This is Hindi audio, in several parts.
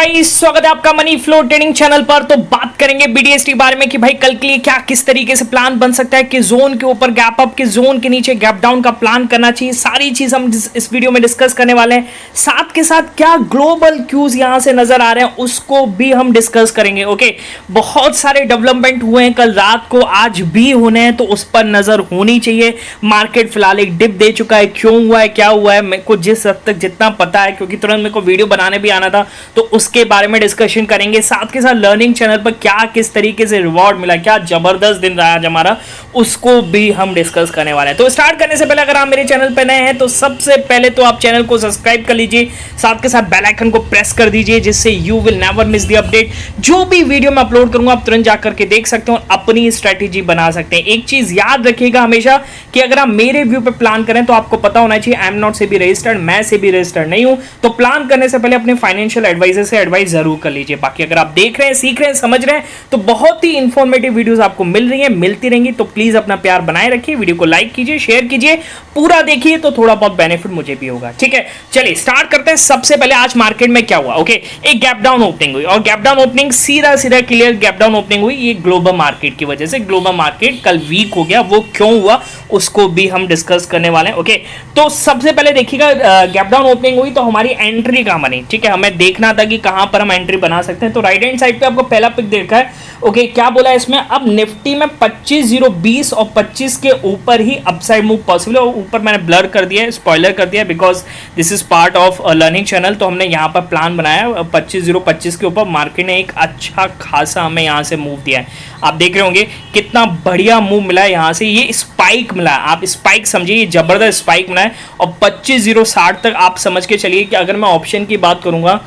गाइस, स्वागत है आपका मनी फ्लो ट्रेडिंग चैनल पर। तो बात करेंगे बीडीएसटी बारे में कि भाई कल के लिए क्या किस तरीके से प्लान बन सकता है, कि जोन के ऊपर गैप अप, कि जोन के नीचे गैप डाउन का प्लान करना चाहिए। सारी चीज हम इस वीडियो में डिस्कस करने वाले हैं। साथ के साथ क्या ग्लोबल क्यूज यहां से नजर आ रहे हैं उसको भी हम डिस्कस करेंगे। ओके, बहुत सारे डेवलपमेंट हुए हैं कल रात को, आज भी होने हैं, तो उस पर नजर होनी चाहिए। मार्केट फिलहाल एक डिप दे चुका है, क्यों हुआ है, क्या हुआ है, मेरे को जिस हद तक जितना पता है, क्योंकि तुरंत मेरे को वीडियो बनाने भी आना था, तो उसके बारे में डिस्कशन करेंगे। साथ के साथ लर्निंग चैनल पर क्या किस तरीके से रिवॉर्ड मिला, क्या जबरदस्त दिन रहा आज हमारा, उसको भी हम डिस्कस करने वाले हैं। तो स्टार्ट करने से पहले अगर आप मेरे चैनल पर नए हैं तो सबसे पहले तो आप चैनल को सब्सक्राइब कर लीजिए, साथ के साथ बेल आइकन को प्रेस कर दीजिए, जिससे you will never miss the update. जो भी वीडियो मैं अपलोड करूंगा आप तुरंत जाकर के देख सकते हो और अपनी स्ट्रेटेजी बना सकते हैं। एक चीज याद रखिएगा हमेशा कि अगर आप मेरे व्यू पे प्लान करें तो आपको पता होना चाहिए I am not SEBI registered, मैं सेबी रजिस्टर्ड नहीं हूं। तो प्लान करने से पहले अपने फाइनेंशियल एडवाइजर से एडवाइस जरूर कर लीजिए। बाकी अगर आप देख रहे हैं, सीख रहे हैं, समझ रहे हैं तो बहुत ही इंफॉर्मेटिव वीडियोस आपको मिल रही है, मिलती रहेंगी। तो प्लीज अपना प्यार बनाए रखिए, वीडियो को लाइक कीजिए, शेयर कीजिए, पूरा देखिए तो थोड़ा बहुत बेनिफिट मुझे भी होगा। ठीक है, चलिए स्टार्ट करते हैं। सबसे पहले आज मार्केट में क्या हुआ। ओके, एक गैप डाउन ओपनिंग हुई और गैप डाउन ओपनिंग सीधा सीधा क्लियर गैप डाउन ओपनिंग हुई। ये ग्लोबल मार्केट की वजह से, ग्लोबल मार्केट कल वीक हो गया, वो क्यों हुआ उसको भी हम डिस्कस करने वाले हैं। ओके, तो सबसे पहले देखिएगा गैप डाउन ओपनिंग हुई तो हमारी एंट्री कहां बनी। ठीक है, हमें देखना था कि कहां पर हम एंट्री बना सकते हैं। तो राइट हैंड साइड पे आपको पहला पिक देखा है। ओके, क्या बोला है इसमें, अब निफ्टी में 25,020 और 25 के ऊपर ही अपसाइड मूव पॉसिबल है। ऊपर मैंने ब्लर कर दिया है, स्पॉइलर कर दिया, because this is part of learning channel. तो हमने यहाँ पर प्लान बनाया 25,025 के ऊपर। मार्केट ने एक अच्छा खासा हमें यहाँ से मूव दिया है, आप देख रहे होंगे कितना बढ़िया मूव मिला है यहाँ से। ये स्पाइक मिला है, आप स्पाइक समझिए, ये जबरदस्त स्पाइक मिला है। और 25,060 तक आप समझ के चलिए कि अगर मैं ऑप्शन की बात करूंगा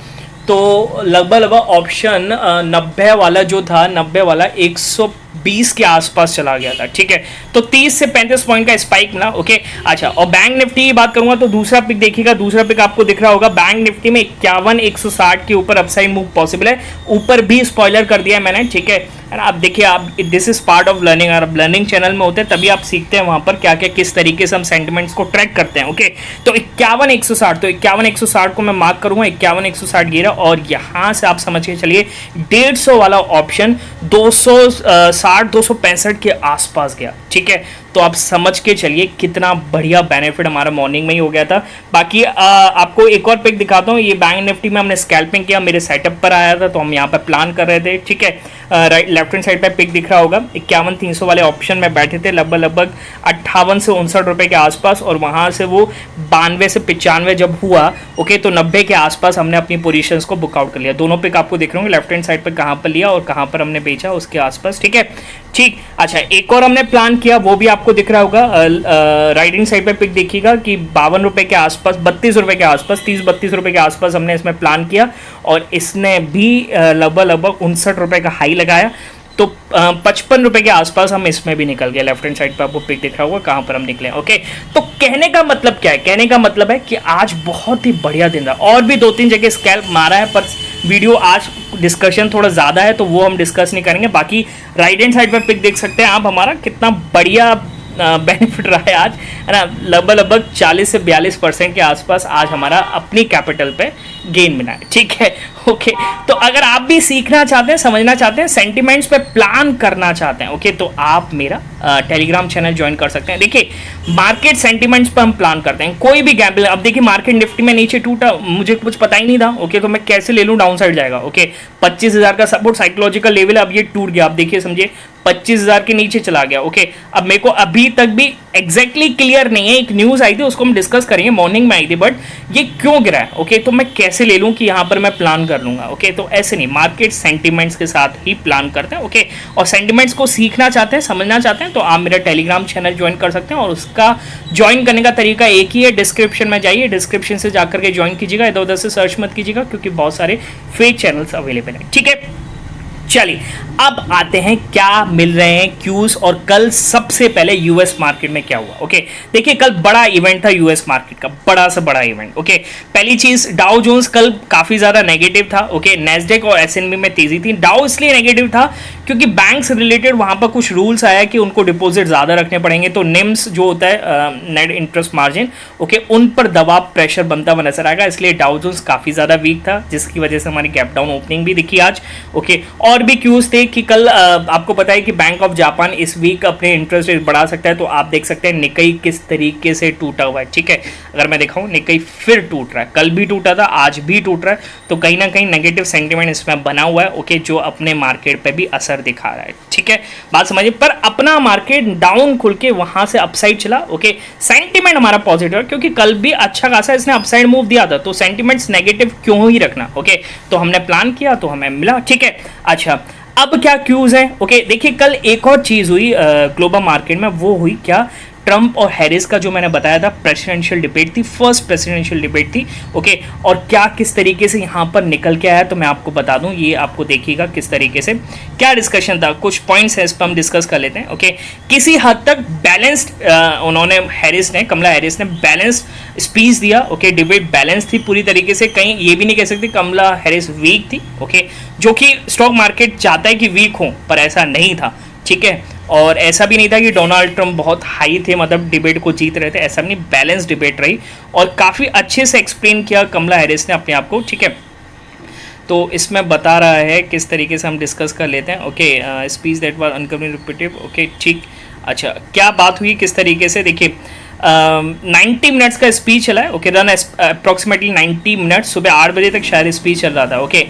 तो लगभग ऑप्शन 90 वाला जो था, 90 वाला 120 के आसपास चला गया था। ठीक है, तो 30 से 35 पॉइंट का स्पाइक मिला। ओके, अच्छा, और बैंक निफ्टी की बात करूंगा तो दूसरा पिक देखिएगा, दूसरा पिक आपको दिख रहा होगा। बैंक निफ्टी में 51,160 के ऊपर अपसाइड मूव पॉसिबल है। ऊपर भी स्पॉइलर कर दिया है मैंने। ठीक है, आप देखिए, आप this is part of learning. अगर आप लर्निंग चैनल में होते हैं तभी आप सीखते हैं वहां पर क्या क्या किस तरीके से हम सेंटिमेंट्स को ट्रैक करते हैं। ओके, तो 51,160, तो 51,160 को मैं मार्क करूंगा, 51,160 गिरा। और यहां से आप समझ के चलिए 150 वाला ऑप्शन 260 265 के आसपास गया। ठीक है, तो आप समझ के चलिए कितना बढ़िया बेनिफिट हमारा मॉर्निंग में ही हो गया था। बाकी आपको एक और पिक दिखाता हूँ। ये बैंक निफ्टी में हमने स्कैल्पिंग किया, मेरे सेटअप पर आया था तो हम यहाँ पर प्लान कर रहे थे। ठीक है, राइट लेफ्ट हैंड साइड पे पिक दिख रहा होगा। 51,300 वाले ऑप्शन में बैठे थे, लगभग 58 से 59 रुपए के आसपास। और वहां से वो 92 से 95 जब हुआ, ओके, तो 90 के आसपास हमने अपनी पोजीशंस को बुकआउट कर लिया। दोनों पिक आपको दिख रहे होंगे, लेफ्ट हैंड साइड पर कहाँ पर लिया और कहाँ पर हमने बेचा उसके आसपास। ठीक है, ठीक, अच्छा, एक और हमने प्लान किया, वो भी आपको दिख रहा होगा। राइट हैंड साइड पे पिक देखिएगा कि 52 रुपए के आसपास, 32 रुपए के आसपास, 30-32 रुपए के आसपास हमने इसमें प्लान किया। और इसने भी लगभग 59 रुपए का हाई लगाया। तो 55 रुपए के आसपास हम इसमें भी निकल गए। लेफ्ट हैंड साइड पर आपको पिक दिख रहा होगा कहां पर हम निकले। ओके, तो कहने का मतलब क्या है, कहने का मतलब है कि आज बहुत ही बढ़िया दिन रहा। और भी 2-3 जगह स्कैल्प मारा है, पर वीडियो आज डिस्कशन थोड़ा ज्यादा है तो वो हम डिस्कस नहीं करेंगे। बाकी राइट हैंड साइड पर पिक देख सकते हैं आप, हमारा कितना बढ़िया बेनिफिट रहा है आज, है ना। लगभग 40 से 42% के आसपास आज हमारा अपनी कैपिटल पे गेन मिला है। ठीक है, ओके, तो अगर आप भी सीखना चाहते हैं, समझना चाहते हैं, सेंटिमेंट्स पे प्लान करना चाहते हैं, ओके, तो आप मेरा टेलीग्राम चैनल ज्वाइन कर सकते हैं। देखिए, मार्केट सेंटिमेंट्स पर हम प्लान करते हैं, कोई भी गैम्बल। अब देखिए, मार्केट निफ्टी में नीचे टूटा, मुझे कुछ पता ही नहीं था। ओके, तो मैं कैसे ले लूँ, डाउन साइड जाएगा। ओके, 25,000 का सपोर्ट साइकोलॉजिकल लेवल, अब ये टूट गया। अब देखिए, समझिए 25,000 के नीचे चला गया। ओके, अब मेरे को अभी तक भी एग्जैक्टली क्लियर नहीं है। एक न्यूज आई थी, उसको हम डिस्कस करेंगे, मॉर्निंग में आई थी, बट ये क्यों गिरा है। ओके, तो मैं कैसे ले लूं कि यहां पर मैं प्लान कर लूंगा। ओके, तो ऐसे नहीं, मार्केट सेंटिमेंट्स के साथ ही प्लान करते हैं। ओके, और सेंटिमेंट्स को सीखना चाहते हैं, समझना चाहते हैं तो आप मेरा टेलीग्राम चैनल ज्वाइन कर सकते हैं। और उसका ज्वाइन करने का तरीका एक ही है, डिस्क्रिप्शन में जाइए, डिस्क्रिप्शन से जाकर के ज्वाइन कीजिएगा, इधर उधर से सर्च मत कीजिएगा, क्योंकि बहुत सारे फेक चैनल्स अवेलेबल हैं। ठीक है, चलिए अब आते हैं क्या मिल रहे हैं क्यूज। और कल सबसे पहले यूएस मार्केट में क्या हुआ। ओके, देखिए, कल बड़ा इवेंट था यूएस मार्केट का, बड़ा से बड़ा इवेंट। ओके, पहली चीज, डाउ जोन्स कल काफी ज्यादा नेगेटिव था। ओके, नैस्डैक और एसएनबी में तेजी थी। डाउ इसलिए नेगेटिव था क्योंकि बैंक से रिलेटेड वहाँ पर कुछ रूल्स आया कि उनको डिपॉजिट ज़्यादा रखने पड़ेंगे, तो निम्स जो होता है नेट इंटरेस्ट मार्जिन, ओके, उन पर दबाव प्रेशर बनता हुआ नजर आएगा, इसलिए डाउ जोन्स काफ़ी ज़्यादा वीक था, जिसकी वजह से हमारी गैप डाउन ओपनिंग भी दिखी आज, ओके। और भी क्यूज थे कि कल आपको पता है कि बैंक ऑफ जापान इस वीक अपने इंटरेस्ट रेट बढ़ा सकता है, तो आप देख सकते हैं निकाई किस तरीके से टूटा हुआ है, ठीक है। अगर मैं दिखाऊं, निकाई फिर टूट रहा है, कल भी टूटा था, आज भी टूट रहा है, तो कहीं ना कहीं नेगेटिव सेंटिमेंट इसमें बना हुआ है, ओके, जो अपने मार्केट पे भी असर दिखा रहा है, ठीक है, बात समझिए। पर अपना मार्केट डाउन खुल के वहां से अपसाइड चला, ओके, सेंटिमेंट हमारा पॉजिटिव है, क्योंकि कल भी अच्छा खासा इसने अपसाइड मूव दिया था, तो सेंटिमेंट्स नेगेटिव क्यों ही रखना, ओके। तो हमने प्लान किया तो हमें मिला, ठीक है। अच्छा, अब क्या क्यूज है, ओके, देखिए कल एक और चीज हुई ग्लोबल मार्केट में, वो हुई क्या, ट्रंप और हैरिस का जो मैंने बताया था प्रेसिडेंशियल डिबेट थी, फर्स्ट प्रेसिडेंशियल डिबेट थी, ओके। और क्या किस तरीके से यहाँ पर निकल के आया, तो मैं आपको बता दूं, ये आपको देखिएगा किस तरीके से क्या डिस्कशन था, कुछ पॉइंट्स है इस पर हम डिस्कस कर लेते हैं, ओके। किसी हद तक बैलेंस्ड उन्होंने कमला हैरिस ने बैलेंस्ड स्पीच दिया, ओके, डिबेट बैलेंस थी पूरी तरीके से, कहीं ये भी नहीं कह सकते कमला हैरिस वीक थी, ओके, जो कि स्टॉक मार्केट चाहता है कि वीक हो, पर ऐसा नहीं था, ठीक है। और ऐसा भी नहीं था कि डोनाल्ड ट्रंप बहुत हाई थे, मतलब डिबेट को जीत रहे थे, ऐसा नहीं, बैलेंस डिबेट रही और काफ़ी अच्छे से एक्सप्लेन किया कमला हैरिस ने अपने आप को, ठीक है। तो इसमें बता रहा है किस तरीके से हम डिस्कस कर लेते हैं, okay. Speech that was uncommunicative, okay, ठीक। अच्छा, क्या बात हुई किस तरीके से, देखिए 90 मिनट्स का स्पीच चला है, ओके, रन अप्रॉक्सीमेटली 90 मिनट्स, सुबह 8 बजे तक शायद स्पीच चल रहा था, ओके,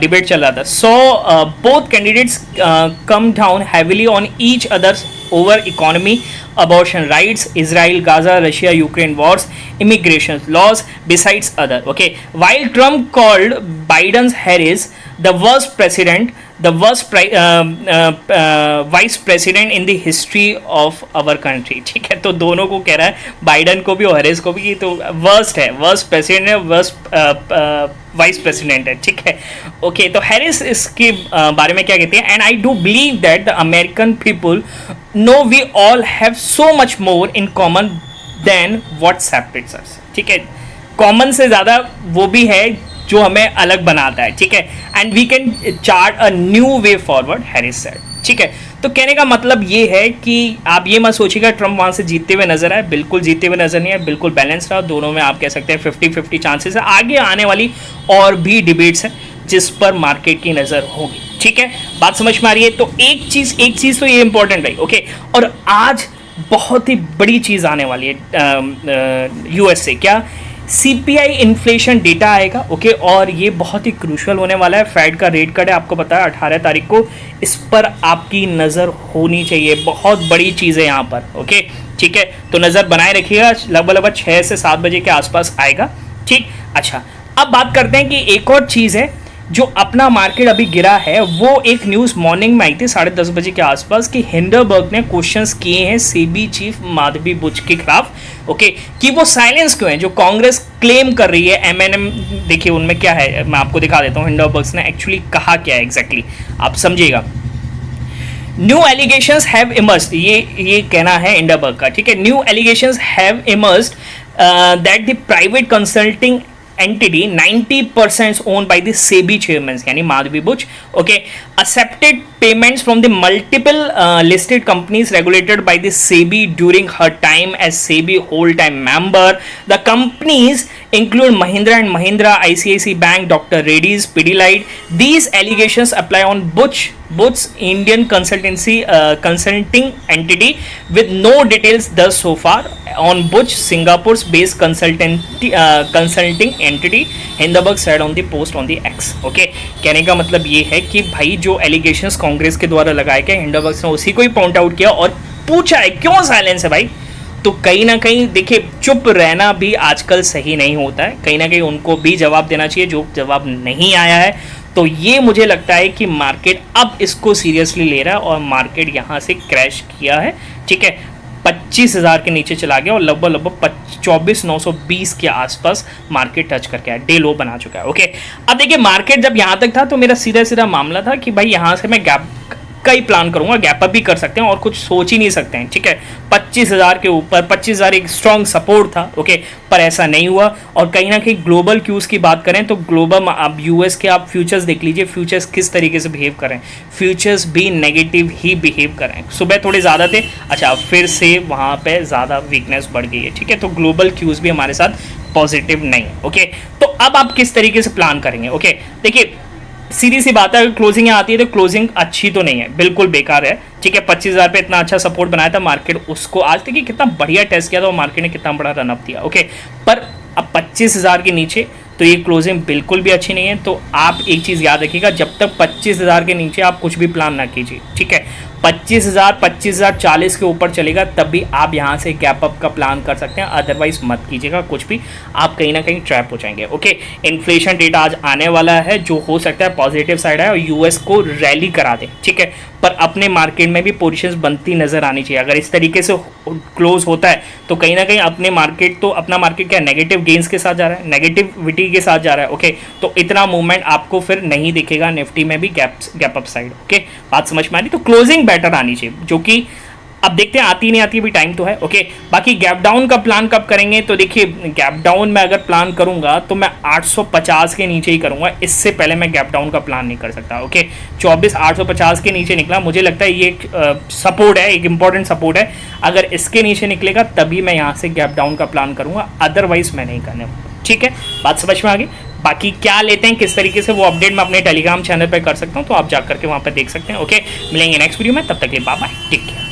डिबेट चल रहा था। So both candidates come down heavily on each others over economy, abortion rights, Israel, Gaza, Russia, Ukraine wars, immigration laws, besides other, okay. While Trump called Biden's Harris the worst president, the worst vice president in the history of our country, ठीक है। तो दोनों को कह रहा है, बाइडन को भी और हैरिस को भी, कि तो वर्स्ट है, वर्स्ट प्रेसिडेंट है, वर्स्ट वाइस प्रेसिडेंट है, ठीक है, ओके। तो हैरिस इसके बारे में क्या कहते हैं, and I do believe that the American people know we all have so much more in common than what separates us, ठीक है। कॉमन से ज़्यादा वो भी है जो हमें अलग बनाता है, ठीक है, and we can chart a new way forward, Harris said, ठीक है। तो कहने का मतलब ये है कि आप ये मत सोचिएगा ट्रंप वहाँ से जीतते हुए नजर आए, बिल्कुल जीतते हुए नजर नहीं है, बिल्कुल बैलेंस रहा, दोनों में आप कह सकते हैं 50-50 चांसेस है। आगे आने वाली और भी डिबेट्स हैं जिस पर मार्केट की नज़र होगी, ठीक है, बात समझ में आ रही है। तो एक चीज़ तो ये इंपॉर्टेंट है, ओके। और आज बहुत ही बड़ी चीज़ आने वाली है यूएस से, क्या, सीपीआई इन्फ्लेशन डेटा आएगा, ओके, और ये बहुत ही क्रूशल होने वाला है। फेड का रेट कट है, आपको पता है 18 तारीख को, इस पर आपकी नज़र होनी चाहिए, बहुत बड़ी चीज़ है यहाँ पर, ओके, ठीक है। तो नज़र बनाए रखिएगा, लगभग 6 से 7 बजे के आसपास आएगा, ठीक। अच्छा, अब बात करते हैं कि एक और चीज़ है जो अपना मार्केट अभी गिरा है, वो एक न्यूज़ मॉर्निंग में आई थी 10:30 बजे के आसपास कि हिंडरबर्ग ने क्वेश्चंस किए हैं सेबी चीफ माधवी बुच के खिलाफ, ओके, कि वो साइलेंस क्यों है, जो कांग्रेस क्लेम कर रही है, एमएनएम, देखिए उनमें क्या है, मैं आपको दिखा देता हूँ हिंडरबर्ग ने एक्चुअली कहा क्या है एग्जैक्टली, आप समझिएगा। न्यू एलिगेशंस हैव इमर्ज्ड, ये कहना है हिंडरबर्ग का, ठीक है। New allegations have emerged that the private consulting entity 90% owned by the SEBI chairman yani Madhavi Buch, okay, accepted payments from the multiple listed companies regulated by the SEBI during her time as SEBI whole time member. The companies include Mahindra and Mahindra, ICICI Bank, Dr. Reddy's, Pidilite. These allegations apply on Buch's Indian consulting entity with no details thus so far on Buch Singapore's based consulting entity, Hindenburg said on the post on the X, okay। कहने का मतलब ये है कि भाई जो एलिगेशंस कांग्रेस के द्वारा लगाए गए, हिंडरबर्ग ने उसी को ही पॉइंट आउट किया और पूछा है क्यों साइलेंस है भाई। तो कहीं ना कहीं देखिए, चुप रहना भी आजकल सही नहीं होता है, कहीं ना कहीं उनको भी जवाब देना चाहिए, जो जवाब नहीं आया है। तो ये मुझे लगता है कि मार्केट अब इसको सीरियसली ले रहा है और मार्केट यहाँ से क्रैश किया है, ठीक है, 25,000 के नीचे चला गया और लगभग 24,920 के आसपास मार्केट टच करके आया, डे लो बना चुका है, ओके। अब देखिए मार्केट जब यहाँ तक था तो मेरा सीधा मामला था कि भाई यहाँ से मैं गैप पक्का ही प्लान करूंगा, गैप अप भी कर सकते हैं और कुछ सोच ही नहीं सकते हैं, ठीक है। 25,000 के ऊपर 25,000 एक स्ट्रॉन्ग सपोर्ट था, ओके, पर ऐसा नहीं हुआ। और कहीं ना कहीं ग्लोबल क्यूज की बात करें तो ग्लोबल आप यूएस के आप फ्यूचर्स देख लीजिए, फ्यूचर्स किस तरीके से बिहेव कर रहे हैं, फ्यूचर्स भी नेगेटिव ही बिहेव कर रहे हैं। सुबह थोड़े ज़्यादा थे, अच्छा फिर से वहाँ पे ज़्यादा वीकनेस बढ़ गई है, ठीक है। तो ग्लोबल क्यूज भी हमारे साथ पॉजिटिव नहीं है, ओके। तो अब आप किस तरीके से प्लान करेंगे, ओके। देखिए सीधी सी बात है, अगर क्लोजिंग आती है तो क्लोजिंग अच्छी तो नहीं है, बिल्कुल बेकार है, ठीक है। 25,000 पे इतना अच्छा सपोर्ट बनाया था मार्केट, उसको आज देखिए कितना बढ़िया टेस्ट किया था और मार्केट ने कितना बड़ा रनअप दिया, ओके। पर अब 25,000 के नीचे तो ये क्लोजिंग बिल्कुल भी अच्छी नहीं है। तो आप एक चीज़ याद रखिएगा, जब तक 25,000 के नीचे आप कुछ भी प्लान ना कीजिए, ठीक है। 25,000 40 के ऊपर चलेगा तब भी आप यहाँ से गैप अप का प्लान कर सकते हैं, अदरवाइज मत कीजिएगा कुछ भी, आप कहीं ना कहीं ट्रैप हो जाएंगे, ओके। इन्फ्लेशन डेटा आज आने वाला है जो हो सकता है पॉजिटिव साइड है और यूएस को रैली करा दे, ठीक है। पर अपने मार्केट में भी पोजीशंस बनती नजर आनी चाहिए। अगर इस तरीके से क्लोज होता है तो कहीं ना कहीं अपने मार्केट, तो अपना मार्केट क्या नेगेटिव गेंस के साथ जा रहा है, नेगेटिविटी के साथ जा रहा है, ओके। तो इतना मूवमेंट आपको फिर नहीं दिखेगा निफ्टी में भी गैप अप साइड, ओके। बात समझ में आ रही? तो क्लोजिंग बेटर आनी चाहिए, जो कि अब देखते हैं आती नहीं आती, भी टाइम तो है, ओके। बाकी गैप डाउन का प्लान कब करेंगे, तो देखिए गैप डाउन में अगर प्लान करूंगा तो मैं 850 के नीचे ही करूंगा, इससे पहले मैं गैप डाउन का प्लान नहीं कर सकता, ओके। 24,850 के नीचे निकला, मुझे लगता है ये एक सपोर्ट है, एक इंपॉर्टेंट सपोर्ट है। अगर इसके नीचे निकलेगा तभी मैं यहाँ से गैप डाउन का प्लान करूंगा, अदरवाइज मैं नहीं करने वाला, ठीक है। बात समझ में आ गई? बाकी क्या लेते हैं किस तरीके से, वो अपडेट मैं अपने टेलीग्राम चैनल पर कर सकता हूँ, तो आप जाकर के वहाँ पर देख सकते हैं, ओके। मिलेंगे नेक्स्ट वीडियो में, तब तक के लिए बाय बाय, टेक केयर।